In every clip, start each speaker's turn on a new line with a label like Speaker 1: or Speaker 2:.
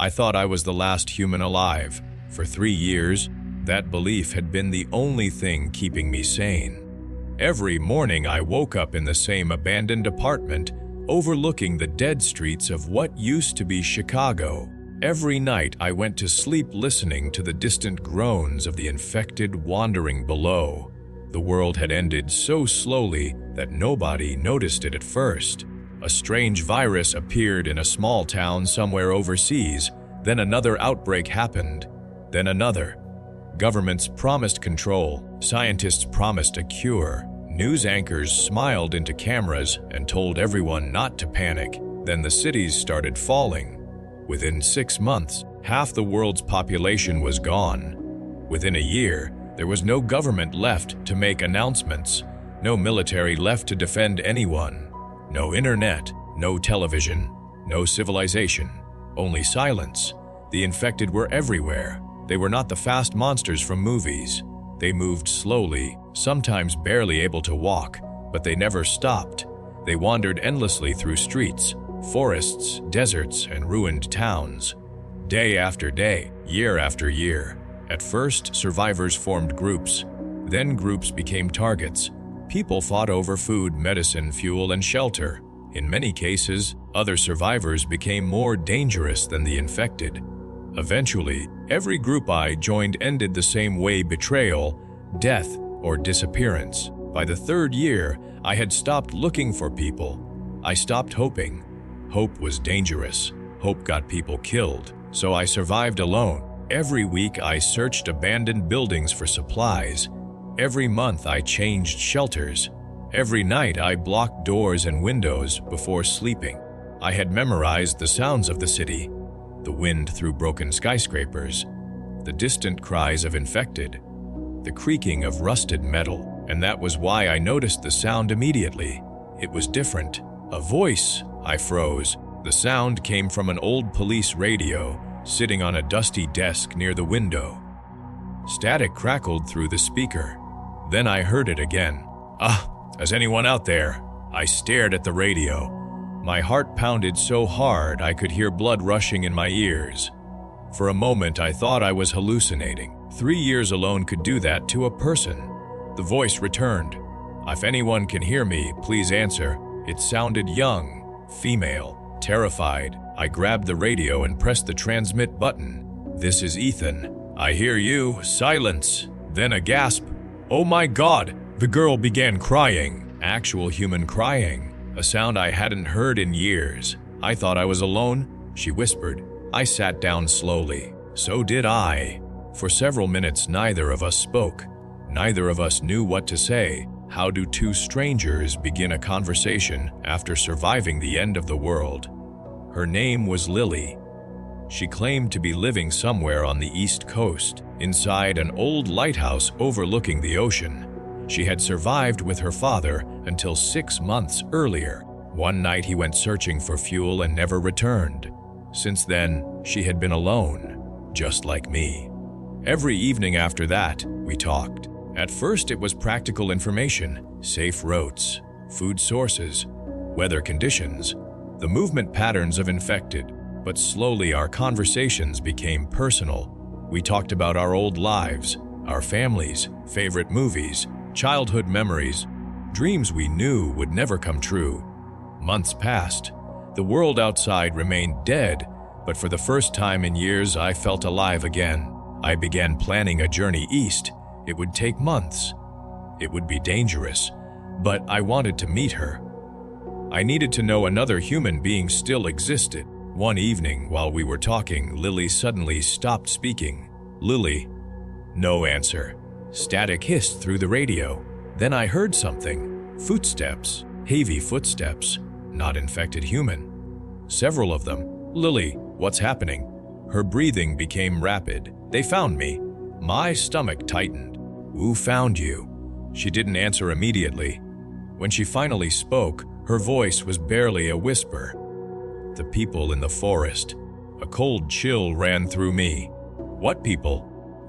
Speaker 1: I thought I was the last human alive. For 3 years, that belief had been the only thing keeping me sane. Every morning I woke up in the same abandoned apartment, overlooking the dead streets of what used to be Chicago. Every night I went to sleep listening to the distant groans of the infected wandering below. The world had ended so slowly that nobody noticed it at first. A strange virus appeared in a small town somewhere overseas, then another outbreak happened, then another. Governments promised control, scientists promised a cure, news anchors smiled into cameras and told everyone not to panic. Then the cities started falling. Within 6 months, half the world's population was gone. Within a year, there was no government left to make announcements, no military left to defend anyone, no internet, no television, no civilization, only silence. The infected were everywhere. They were not the fast monsters from movies. They moved slowly, sometimes barely able to walk, but they never stopped. They wandered endlessly through streets, forests, deserts, and ruined towns. Day after day, year after year. At first, survivors formed groups. Then groups became targets. People fought over food, medicine, fuel, and shelter. In many cases, other survivors became more dangerous than the infected. Eventually, every group I joined ended the same way: betrayal, death, or disappearance. By the 3rd year, I had stopped looking for people. I stopped hoping. Hope was dangerous. Hope got people killed. So I survived alone. Every week I searched abandoned buildings for supplies. Every month I changed shelters. Every night I blocked doors and windows before sleeping. I had memorized the sounds of the city: the wind through broken skyscrapers, the distant cries of infected, the creaking of rusted metal, and that was why I noticed the sound immediately. It was different. A voice. I froze. The sound came from an old police radio, sitting on a dusty desk near the window. Static crackled through the speaker. Then I heard it again. Is anyone out there? I stared at the radio. My heart pounded so hard I could hear blood rushing in my ears. For a moment I thought I was hallucinating. 3 years alone could do that to a person. The voice returned. If anyone can hear me, please answer. It sounded young, female, terrified. I grabbed the radio and pressed the transmit button. This is Ethan. I hear you. Silence. Then a gasp. Oh my God! The girl began crying. Actual human crying. A sound I hadn't heard in years. I thought I was alone, she whispered. I sat down slowly. So did I. For several minutes, neither of us spoke. Neither of us knew what to say. How do two strangers begin a conversation after surviving the end of the world? Her name was Lily. She claimed to be living somewhere on the East Coast, inside an old lighthouse overlooking the ocean. She had survived with her father until 6 months earlier. One night he went searching for fuel and never returned. Since then, she had been alone, just like me. Every evening after that, we talked. At first it was practical information, safe routes, food sources, weather conditions, the movement patterns of infected. But slowly our conversations became personal. We talked about our old lives, our families, favorite movies, childhood memories, dreams we knew would never come true. Months passed. The world outside remained dead, but for the first time in years I felt alive again. I began planning a journey east. It would take months. It would be dangerous, but I wanted to meet her. I needed to know another human being still existed. One evening, while we were talking, Lily suddenly stopped speaking. Lily. No answer. Static hissed through the radio. Then I heard something. Footsteps. Heavy footsteps. Not infected human. Several of them. Lily, what's happening? Her breathing became rapid. They found me. My stomach tightened. Who found you? She didn't answer immediately. When she finally spoke, her voice was barely a whisper. The people in the forest. A cold chill ran through me. What people?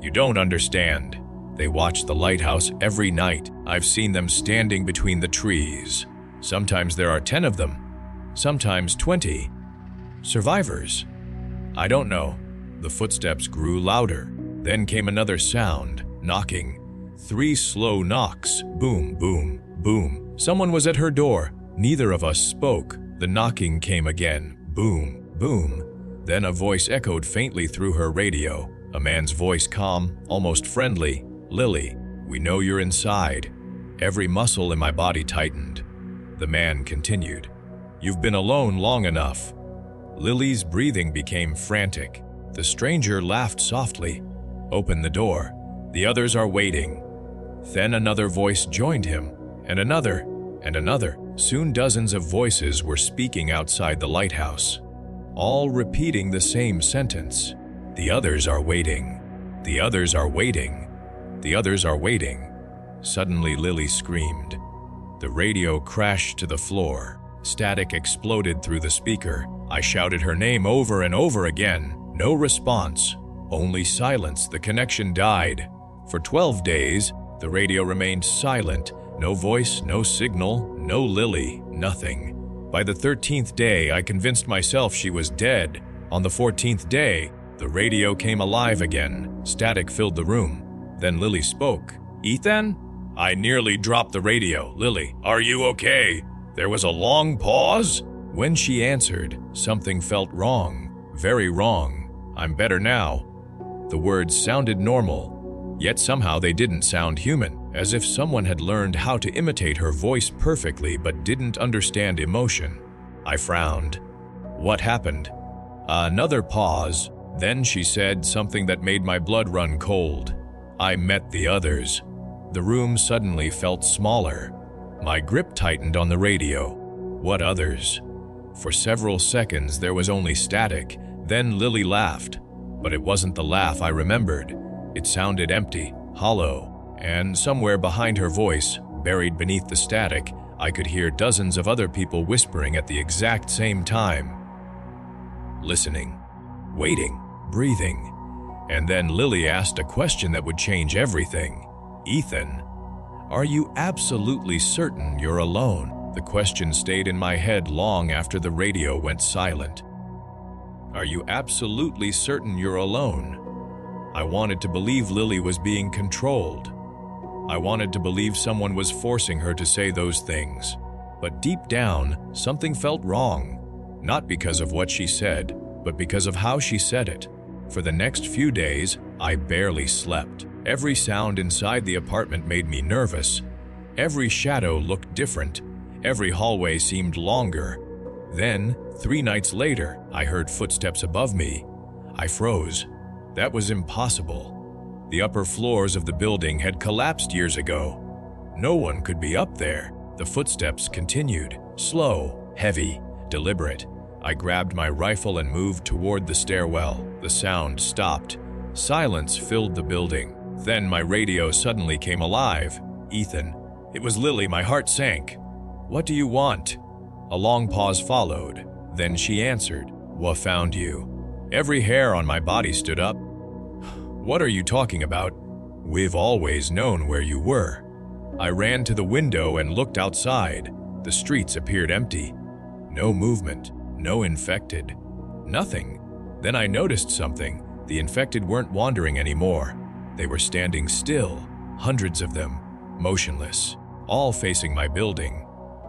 Speaker 1: You don't understand. They watch the lighthouse every night. I've seen them standing between the trees. Sometimes there are 10 of them. Sometimes 20. Survivors. I don't know. The footsteps grew louder. Then came another sound, knocking. 3 slow knocks. Boom, boom, boom. Someone was at her door. Neither of us spoke. The knocking came again. Boom, boom. Then a voice echoed faintly through her radio. A man's voice, calm, almost friendly. Lily, we know you're inside. Every muscle in my body tightened. The man continued. You've been alone long enough. Lily's breathing became frantic. The stranger laughed softly. Open the door. The others are waiting. Then another voice joined him, and another, and another. Soon dozens of voices were speaking outside the lighthouse, all repeating the same sentence. The others are waiting. The others are waiting. The others are waiting. Suddenly Lily screamed. The radio crashed to the floor. Static exploded through the speaker. I shouted her name over and over again. No response. Only silence. The connection died. For 12 days, the radio remained silent. No voice, no signal, no Lily, nothing. By the 13th day, I convinced myself she was dead. On the 14th day, the radio came alive again. Static filled the room. Then Lily spoke. Ethan? I nearly dropped the radio. Lily, are you okay? There was a long pause. When she answered, something felt wrong. Very wrong. I'm better now. The words sounded normal, yet somehow they didn't sound human, as if someone had learned how to imitate her voice perfectly but didn't understand emotion. I frowned. What happened? Another pause. Then she said something that made my blood run cold. I met the others. The room suddenly felt smaller. My grip tightened on the radio. What others? For several seconds there was only static. Then Lily laughed. But it wasn't the laugh I remembered. It sounded empty, hollow, and somewhere behind her voice, buried beneath the static, I could hear dozens of other people whispering at the exact same time. Listening, waiting, breathing. And then Lily asked a question that would change everything. Ethan, are you absolutely certain you're alone? The question stayed in my head long after the radio went silent. Are you absolutely certain you're alone? I wanted to believe Lily was being controlled. I wanted to believe someone was forcing her to say those things. But deep down, something felt wrong. Not because of what she said, but because of how she said it. For the next few days, I barely slept. Every sound inside the apartment made me nervous. Every shadow looked different. Every hallway seemed longer. Then, 3 nights later, I heard footsteps above me. I froze. That was impossible. The upper floors of the building had collapsed years ago. No one could be up there. The footsteps continued, slow, heavy, deliberate. I grabbed my rifle and moved toward the stairwell. The sound stopped. Silence filled the building. Then my radio suddenly came alive. Ethan. It was Lily. My heart sank. What do you want? A long pause followed. Then she answered, "What found you?" Every hair on my body stood up. What are you talking about? We've always known where you were. I ran to the window and looked outside. The streets appeared empty. No movement, no infected, nothing. Then I noticed something. The infected weren't wandering anymore. They were standing still, hundreds of them, motionless, all facing my building.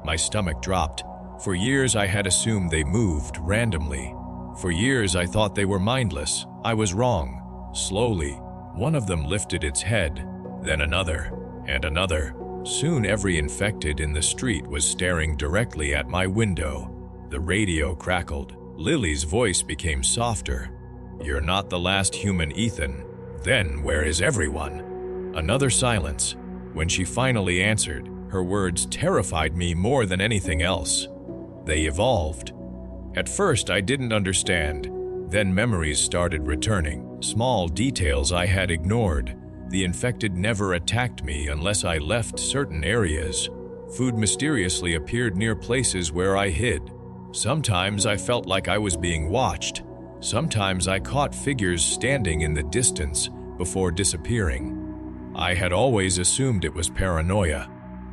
Speaker 1: My stomach dropped. For years I had assumed they moved randomly. For years I thought they were mindless. I was wrong. Slowly, one of them lifted its head, then another, and another. Soon every infected in the street was staring directly at my window. The radio crackled. Lily's voice became softer. You're not the last human, Ethan. Then where is everyone? Another silence. When she finally answered, her words terrified me more than anything else. They evolved. At first I didn't understand. Then memories started returning. Small details I had ignored. The infected never attacked me unless I left certain areas. Food mysteriously appeared near places where I hid. Sometimes I felt like I was being watched. Sometimes I caught figures standing in the distance before disappearing. I had always assumed it was paranoia.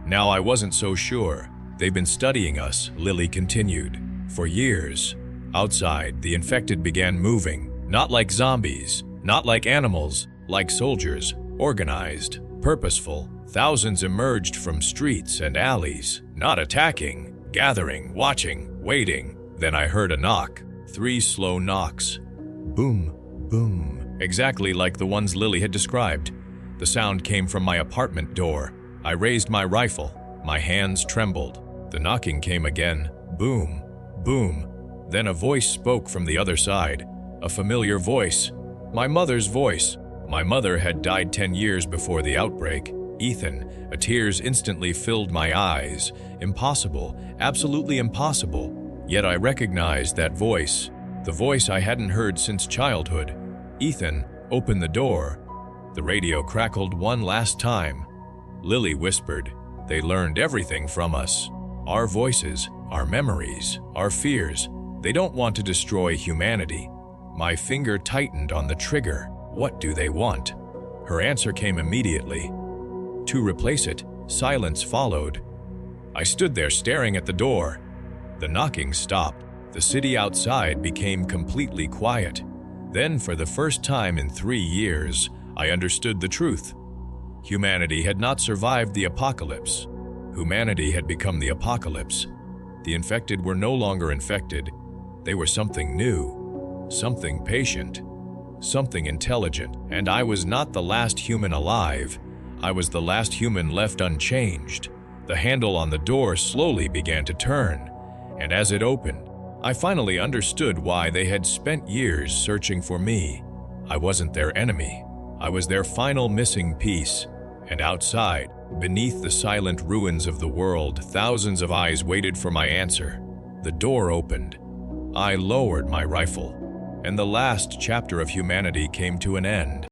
Speaker 1: Now I wasn't so sure. They've been studying us, Lily continued, for years. Outside, the infected began moving, not like zombies, not like animals, like soldiers, organized, purposeful. Thousands emerged from streets and alleys, not attacking, gathering, watching, waiting. Then I heard a knock. 3 slow knocks. Boom, boom, exactly like the ones Lily had described. The sound came from my apartment door. I raised my rifle. My hands trembled. The knocking came again. Boom, boom. Then a voice spoke from the other side. A familiar voice. My mother's voice. My mother had died 10 years before the outbreak. Ethan, tears instantly filled my eyes. Impossible, absolutely impossible. Yet I recognized that voice, the voice I hadn't heard since childhood. Ethan, open the door. The radio crackled one last time. Lily whispered, "They learned everything from us. Our voices, our memories, our fears. They don't want to destroy humanity." My finger tightened on the trigger. What do they want? Her answer came immediately. To replace it, silence followed. I stood there staring at the door. The knocking stopped. The city outside became completely quiet. Then, for the first time in 3 years, I understood the truth. Humanity had not survived the apocalypse. Humanity had become the apocalypse. The infected were no longer infected. They were something new, something patient, something intelligent. And I was not the last human alive. I was the last human left unchanged. The handle on the door slowly began to turn, and as it opened, I finally understood why they had spent years searching for me. I wasn't their enemy. I was their final missing piece. And outside, beneath the silent ruins of the world, thousands of eyes waited for my answer. The door opened. I lowered my rifle, and the last chapter of humanity came to an end.